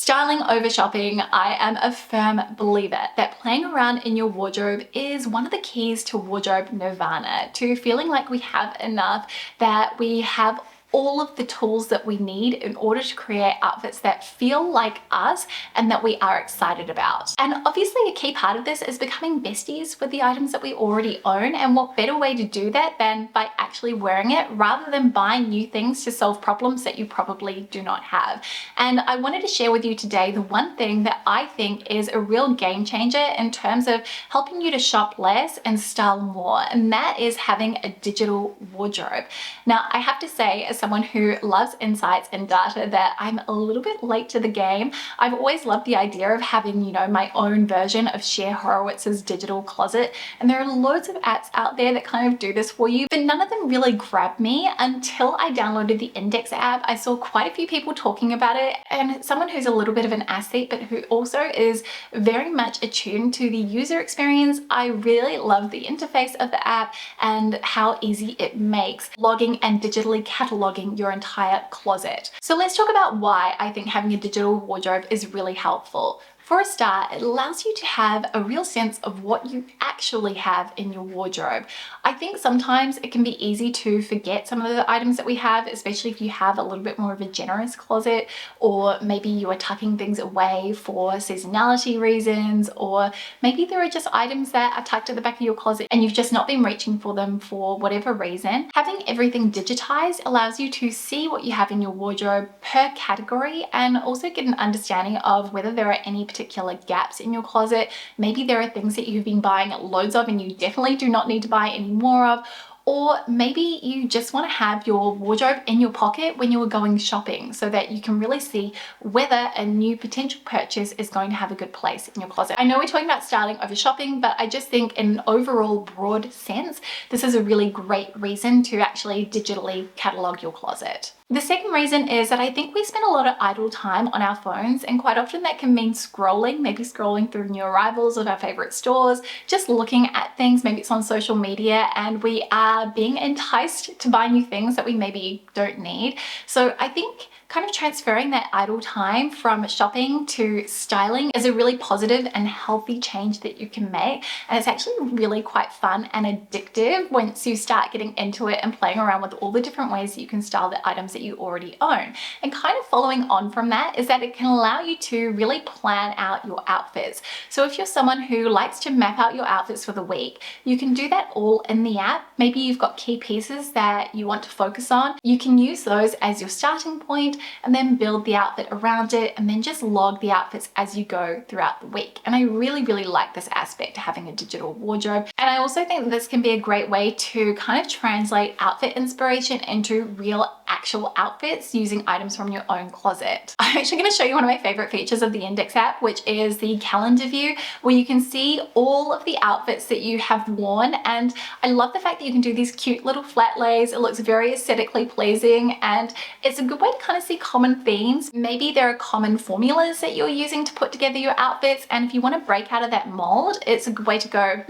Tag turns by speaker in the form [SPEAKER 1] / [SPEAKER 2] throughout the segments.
[SPEAKER 1] Styling over shopping, I am a firm believer that playing around in your wardrobe is one of the keys to wardrobe nirvana, to feeling like we have enough, that we have all of the tools that we need in order to create outfits that feel like us and that we are excited about. And obviously a key part of this is becoming besties with the items that we already own, and what better way to do that than by actually wearing it rather than buying new things to solve problems that you probably do not have. And I wanted to share with you today the one thing that I think is a real game changer in terms of helping you to shop less and style more, and that is having a digital wardrobe. Now, I have to say, as someone who loves insights and data, that I'm a little bit late to the game. I've always loved the idea of having, my own version of Cher Horowitz's digital closet, and there are loads of apps out there that kind of do this for you, but none of them really grabbed me until I downloaded the Indyx app. I saw quite a few people talking about it, and someone who's a little bit of an aesthete but who also is very much attuned to the user experience, I really love the interface of the app and how easy it makes logging and digitally cataloging your entire closet. So let's talk about why I think having a digital wardrobe is really helpful. For a start, it allows you to have a real sense of what you actually have in your wardrobe. I think sometimes it can be easy to forget some of the items that we have, especially if you have a little bit more of a generous closet, or maybe you are tucking things away for seasonality reasons, or maybe there are just items that are tucked at the back of your closet and you've just not been reaching for them for whatever reason. Having everything digitized allows you to see what you have in your wardrobe per category and also get an understanding of whether there are any particular gaps in your closet. Maybe there are things that you've been buying loads of and you definitely do not need to buy any more of. Or maybe you just want to have your wardrobe in your pocket when you are going shopping so that you can really see whether a new potential purchase is going to have a good place in your closet. I know we're talking about styling over shopping, but I just think in an overall broad sense, this is a really great reason to actually digitally catalog your closet. The second reason is that I think we spend a lot of idle time on our phones, and quite often that can mean scrolling, maybe scrolling through new arrivals of our favorite stores, just looking at things, maybe it's on social media, and we are being enticed to buy new things that we maybe don't need. So I think kind of transferring that idle time from shopping to styling is a really positive and healthy change that you can make. And it's actually really quite fun and addictive once you start getting into it and playing around with all the different ways that you can style the items that you already own. And kind of following on from that is that it can allow you to really plan out your outfits. So if you're someone who likes to map out your outfits for the week, you can do that all in the app. Maybe you've got key pieces that you want to focus on. You can use those as your starting point and then build the outfit around it, and then just log the outfits as you go throughout the week. And I really, really like this aspect to having a digital wardrobe. And I also think that this can be a great way to kind of translate outfit inspiration into real actual outfits using items from your own closet. I'm actually going to show you one of my favorite features of the Indyx app, which is the calendar view, where you can see all of the outfits that you have worn. And I love the fact that you can do these cute little flat lays. It looks very aesthetically pleasing, and it's a good way to kind of see common themes. Maybe there are common formulas that you're using to put together your outfits, and if you want to break out of that mold, it's a good way to go,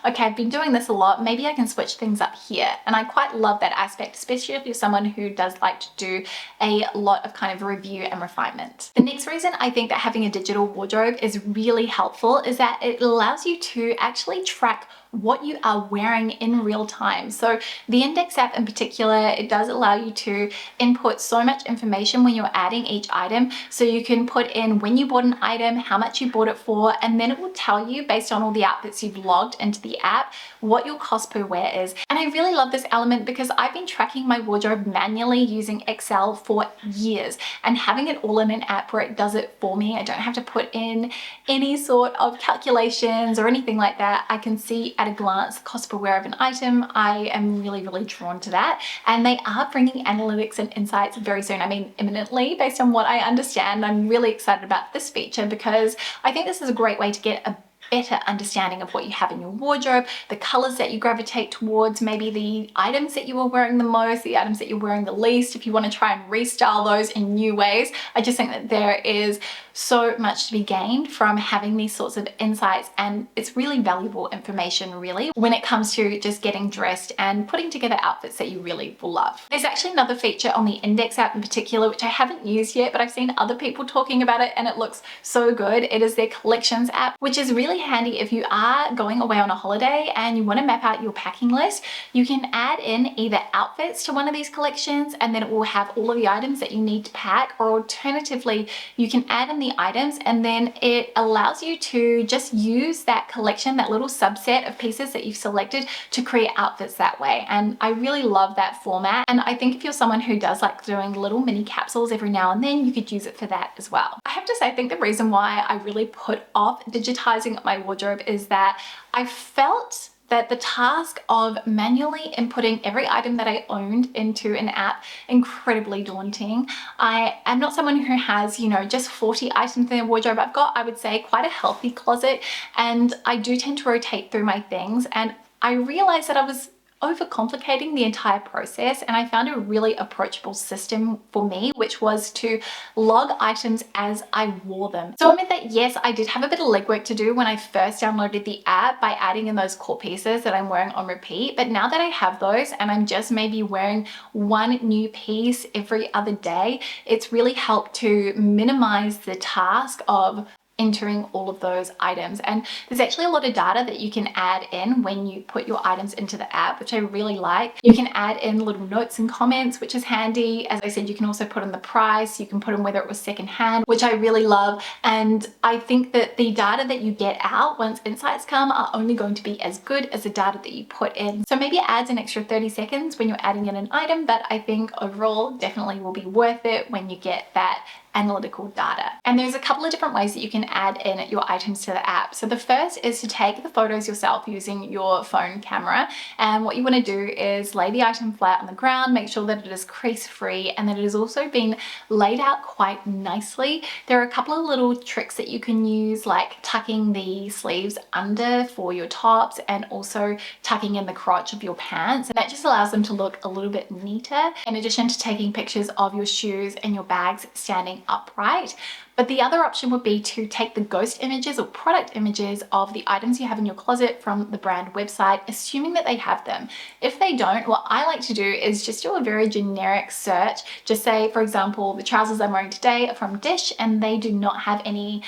[SPEAKER 1] okay, I've been doing this a lot, maybe I can switch things up here. And I quite love that aspect, especially if you're someone who does like to do a lot of kind of review and refinement. The next reason I think that having a digital wardrobe is really helpful is that it allows you to actually track what you are wearing in real time. So the Indyx app in particular, it does allow you to input so much information when you're adding each item. So you can put in when you bought an item, how much you bought it for, and then it will tell you based on all the outfits you've logged into the app what your cost per wear is. And I really love this element because I've been tracking my wardrobe manually using Excel for years, and having it all in an app where it does it for me, I don't have to put in any sort of calculations or anything like that. I can see at a glance the cost per wear of an item. I am really, really drawn to that. And they are bringing analytics and insights very soon. I mean, imminently, based on what I understand. I'm really excited about this feature because I think this is a great way to get a better understanding of what you have in your wardrobe, the colors that you gravitate towards, maybe the items that you are wearing the most, the items that you're wearing the least, if you want to try and restyle those in new ways. I just think that there is so much to be gained from having these sorts of insights, and it's really valuable information really when it comes to just getting dressed and putting together outfits that you really will love. There's actually another feature on the Indyx app in particular which I haven't used yet, but I've seen other people talking about it and it looks so good. It is their collections app, which is really handy if you are going away on a holiday and you want to map out your packing list. You can add in either outfits to one of these collections and then it will have all of the items that you need to pack, or alternatively you can add in the items and then it allows you to just use that collection, that little subset of pieces that you've selected, to create outfits that way. And I really love that format, and I think if you're someone who does like doing little mini capsules every now and then, you could use it for that as well. I have to say, I think the reason why I really put off digitizing my wardrobe is that I felt that the task of manually inputting every item that I owned into an app incredibly daunting. I am not someone who has, you know, just 40 items in their wardrobe. I've got, I would say, quite a healthy closet, and I do tend to rotate through my things, and I realized that I was overcomplicating the entire process, and I found a really approachable system for me, which was to log items as I wore them. So I meant that yes, I did have a bit of legwork to do when I first downloaded the app by adding in those core pieces that I'm wearing on repeat, but now that I have those and I'm just maybe wearing one new piece every other day, it's really helped to minimize the task of entering all of those items. And there's actually a lot of data that you can add in when you put your items into the app, which I really like. You can add in little notes and comments, which is handy. As I said, you can also put in the price, you can put in whether it was secondhand, which I really love. And I think that the data that you get out once insights come are only going to be as good as the data that you put in. So maybe it adds an extra 30 seconds when you're adding in an item, but I think overall definitely will be worth it when you get that analytical data. And there's a couple of different ways that you can add in your items to the app. So the first is to take the photos yourself using your phone camera, and what you want to do is lay the item flat on the ground, make sure that it is crease free and that it has also been laid out quite nicely. There are a couple of little tricks that you can use, like tucking the sleeves under for your tops and also tucking in the crotch of your pants, and that just allows them to look a little bit neater, in addition to taking pictures of your shoes and your bags standing upright. But the other option would be to take the ghost images or product images of the items you have in your closet from the brand website, assuming that they have them. If they don't, what I like to do is just do a very generic search. Just say, for example, the trousers I'm wearing today are from Dish and they do not have any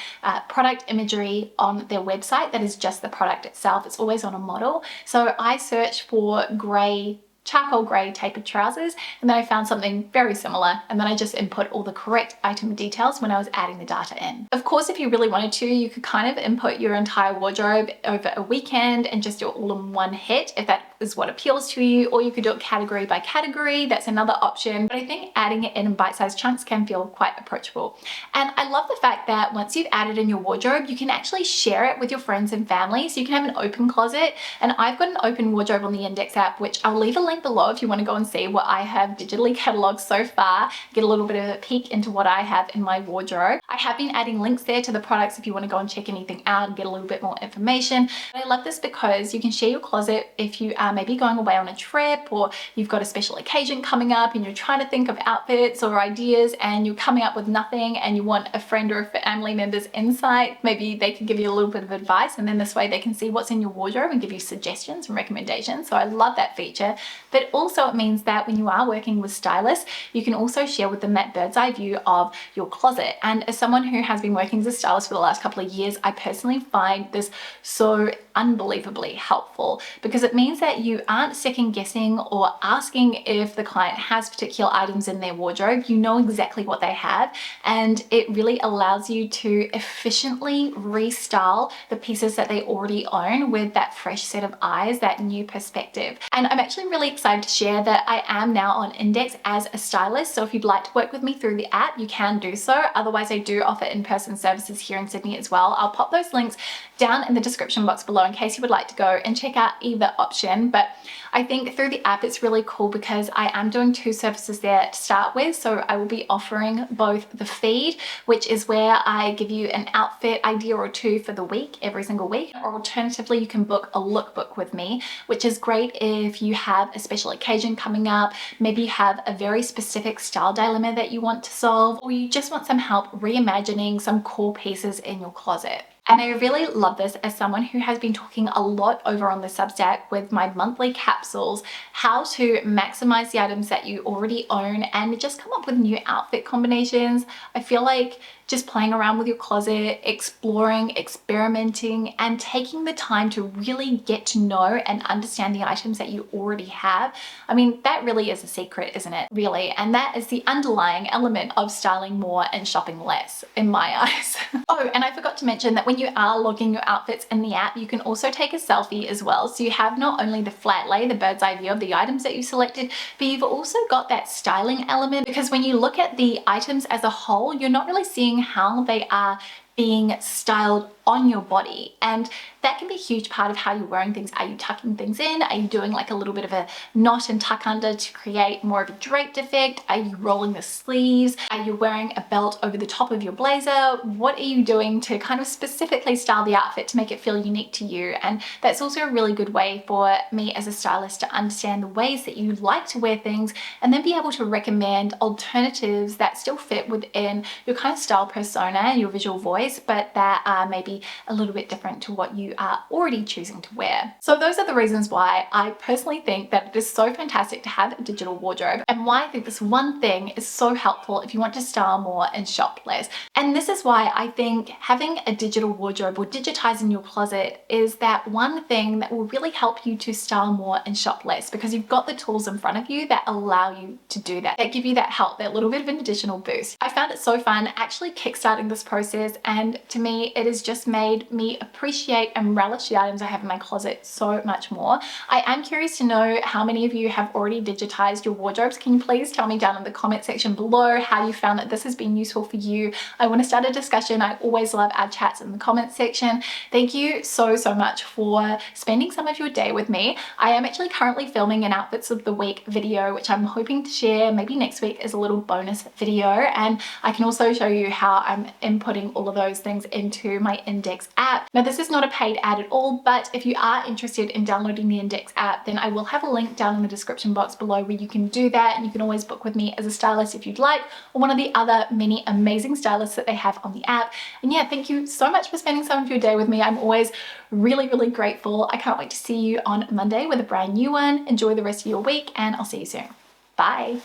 [SPEAKER 1] product imagery on their website. That is just the product itself. It's always on a model. So I search for charcoal grey tapered trousers, and then I found something very similar, and then I just input all the correct item details when I was adding the data in. Of course, if you really wanted to, you could kind of input your entire wardrobe over a weekend and just do it all in one hit if that is what appeals to you, or you could do it category by category. That's another option, but I think adding it in bite-sized chunks can feel quite approachable. And I love the fact that once you've added in your wardrobe, you can actually share it with your friends and family, so you can have an open closet. And I've got an open wardrobe on the Indyx app, which I'll leave a link below if you want to go and see what I have digitally cataloged so far, get a little bit of a peek into what I have in my wardrobe. I have been adding links there to the products if you want to go and check anything out and get a little bit more information. But I love this because you can share your closet if you are maybe going away on a trip, or you've got a special occasion coming up and you're trying to think of outfits or ideas and you're coming up with nothing and you want a friend or a family member's insight. Maybe they can give you a little bit of advice, and then this way they can see what's in your wardrobe and give you suggestions and recommendations. So I love that feature. But also it means that when you are working with stylists, you can also share with them that bird's eye view of your closet. And as someone who has been working as a stylist for the last couple of years, I personally find this so unbelievably helpful, because it means that you aren't second guessing or asking if the client has particular items in their wardrobe. You know exactly what they have, and it really allows you to efficiently restyle the pieces that they already own with that fresh set of eyes, that new perspective. And I'm actually really excited to share that I am now on Indyx as a stylist. So if you'd like to work with me through the app, you can do so. Otherwise, I do offer in-person services here in Sydney as well. I'll pop those links down in the description box below in case you would like to go and check out either option. in. But I think through the app, it's really cool because I am doing 2 services there to start with. So I will be offering both the feed, which is where I give you an outfit idea or 2 for the week, every single week, or alternatively, you can book a lookbook with me, which is great if you have a special occasion coming up, maybe you have a very specific style dilemma that you want to solve, or you just want some help reimagining some core pieces in your closet. And I really love this as someone who has been talking a lot over on the Substack with my monthly capsules, how to maximize the items that you already own and just come up with new outfit combinations. I feel like just playing around with your closet, exploring, experimenting, and taking the time to really get to know and understand the items that you already have. I mean, that really is a secret, isn't it? Really. And that is the underlying element of styling more and shopping less, in my eyes. Oh, and I forgot to mention that when you are logging your outfits in the app, you can also take a selfie as well. So you have not only the flat lay, the bird's eye view of the items that you selected, but you've also got that styling element, because when you look at the items as a whole, you're not really seeing how they are being styled on your body, and that can be a huge part of how you're wearing things. Are you tucking things in? Are you doing like a little bit of a knot and tuck under to create more of a draped effect? Are you rolling the sleeves? Are you wearing a belt over the top of your blazer? What are you doing to kind of specifically style the outfit to make it feel unique to you? And that's also a really good way for me as a stylist to understand the ways that you like to wear things, and then be able to recommend alternatives that still fit within your kind of style persona and your visual voice, but that are maybe a little bit different to what you are already choosing to wear. So those are the reasons why I personally think that it is so fantastic to have a digital wardrobe, and why I think this one thing is so helpful if you want to style more and shop less. And this is why I think having a digital wardrobe or digitizing your closet is that one thing that will really help you to style more and shop less, because you've got the tools in front of you that allow you to do that, that give you that help, that little bit of an additional boost. I found it so fun actually kickstarting this process, and to me it has just made me appreciate and relish the items I have in my closet so much more. I am curious to know how many of you have already digitized your wardrobes. Can you please tell me down in the comment section below how you found that this has been useful for you? I want to start a discussion. I always love our chats in the comment section. Thank you so much for spending some of your day with me. I am actually currently filming an outfits of the week video, which I'm hoping to share maybe next week as a little bonus video, and I can also show you how I'm inputting all of those things into my Indyx app. Now, this is not a paid ad at all, but if you are interested in downloading the Indyx app, then I will have a link down in the description box below where you can do that, and you can always book with me as a stylist if you'd like, or one of the other many amazing stylists that they have on the app. And yeah, thank you so much for spending some of your day with me. I'm always really grateful. I can't wait to see you on Monday with a brand new one. Enjoy the rest of your week, and I'll see you soon. Bye.